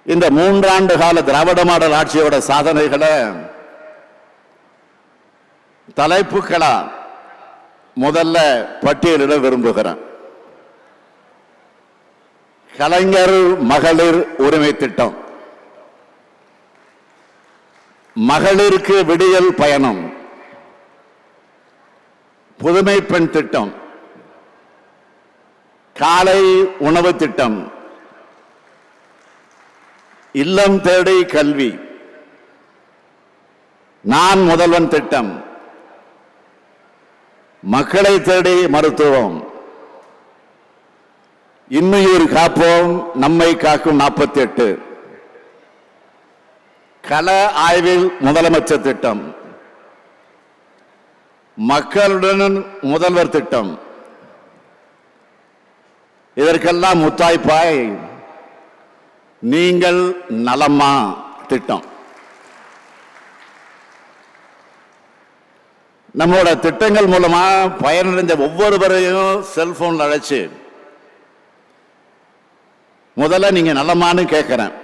இந்த 3 ஆண்டு கால திராவிட மாடல் ஆட்சியோட சாதனைகளை தலைப்புகளா முதல்ல பட்டியலிட விரும்புகிறேன். கலைஞர் மகளிர் உரிமை திட்டம், மகளிருக்கு விடியல் பயணம், புதுமை பெண் திட்டம், காலை உணவு திட்டம், இல்லம் தேடி கல்வி, நான் முதல்வன் திட்டம், மக்களை தேடி மருத்துவம், இன்னுயிர் காப்போம் நம்மை காக்கும் 48, கள ஆய்வில் முதலமைச்சர் திட்டம், மக்களுடன் முதல்வர் திட்டம், இதற்கெல்லாம் முத்தாய்ப்பாய் நீங்கள் நலமா திட்டம். நம்மளோட திட்டங்கள் மூலமா பயனடைந்த ஒவ்வொருவரையும் செல்போன்ல அழைச்சு முதல்ல நீங்க நலமான்னு கேட்கிறேன்.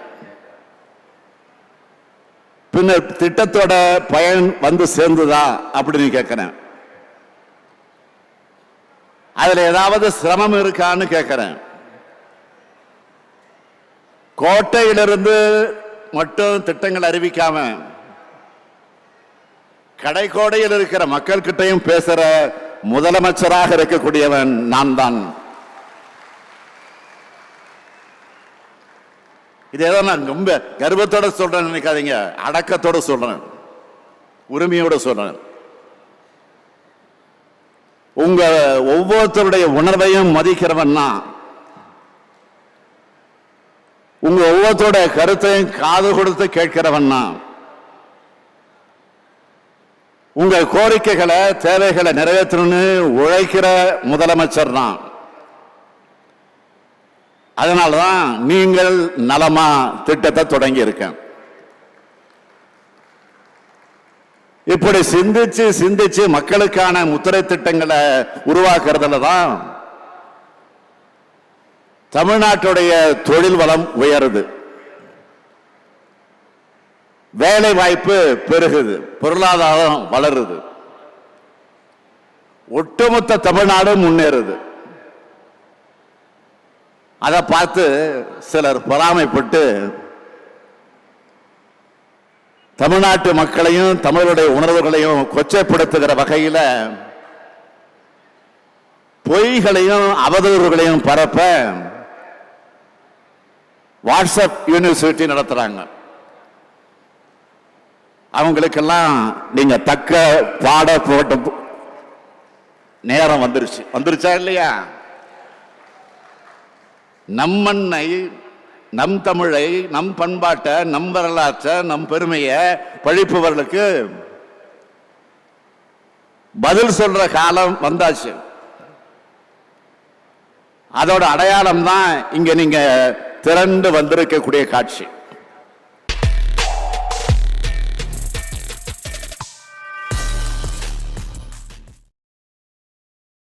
பின்னர் திட்டத்தோட பயன் வந்து சேர்ந்துதா அப்படின்னு கேட்கிறேன். அதுல ஏதாவது சிரமம் இருக்கான்னு கேட்கிறேன். கோட்டையிலிருந்து மட்டும் திட்டங்கள் அறிவிக்காம கடைக்கோடையில் இருக்கிற மக்கள் கிட்டையும் பேசுற முதலமைச்சராக இருக்கக்கூடியவன் நான் தான். இதேதோ நான் ரொம்ப கர்வத்தோட சொல்றேன் நினைக்காதீங்க, அடக்கத்தோட சொல்றேன், உரிமையோட சொல்றேன். உங்க ஒவ்வொருத்தருடைய உணர்வையும் மதிக்கிறவன் தான். உங்க ஒவ்வொருத்தோட கருத்தையும் காது கொடுத்து கேட்கிறவன் தான். உங்க கோரிக்கைகளை தேவைகளை நிறைவேற்றணும்னு உழைக்கிற முதலமைச்சர் தான். அதனாலதான் நீங்கள் நலமா திட்டத்தை தொடங்கி இருக்கேன். இப்படி சிந்திச்சு சிந்திச்சு மக்களுக்கான முத்திரை திட்டங்களை உருவாக்குறதுல தான் தமிழ்நாட்டுடைய தொழில் வளம் உயருது, வேலை வாய்ப்பு பெருகுது, பொருளாதாரம் வளருது, ஒட்டுமொத்த தமிழ்நாடு முன்னேறுது. அதை பார்த்து சிலர் பொறாமைப்பட்டு தமிழ்நாட்டு மக்களையும் தமிழுடைய உணர்வுகளையும் கொச்சைப்படுத்துகிற வகையில் பொய்களையும் அவதூறுகளையும் பரப்ப வாட்ஸ்அப் யூனிவர்சிட்டி நடத்துறாங்க. அவங்களுக்கெல்லாம் நீங்க தக்க பாட போட்ட நேரம் வந்துருச்சா இல்லையா? நம் மண்ணை, நம் தமிழை, நம் பண்பாட்டை, நம் வரலாற்றை, நம் பெருமையை பழிப்பவர்களுக்கு பதில் சொல்ற காலம் வந்தாச்சு. அதோட அடையாளம் தான் இங்க நீங்க திரண்டு வந்திருக்கக்கூடிய காட்சி.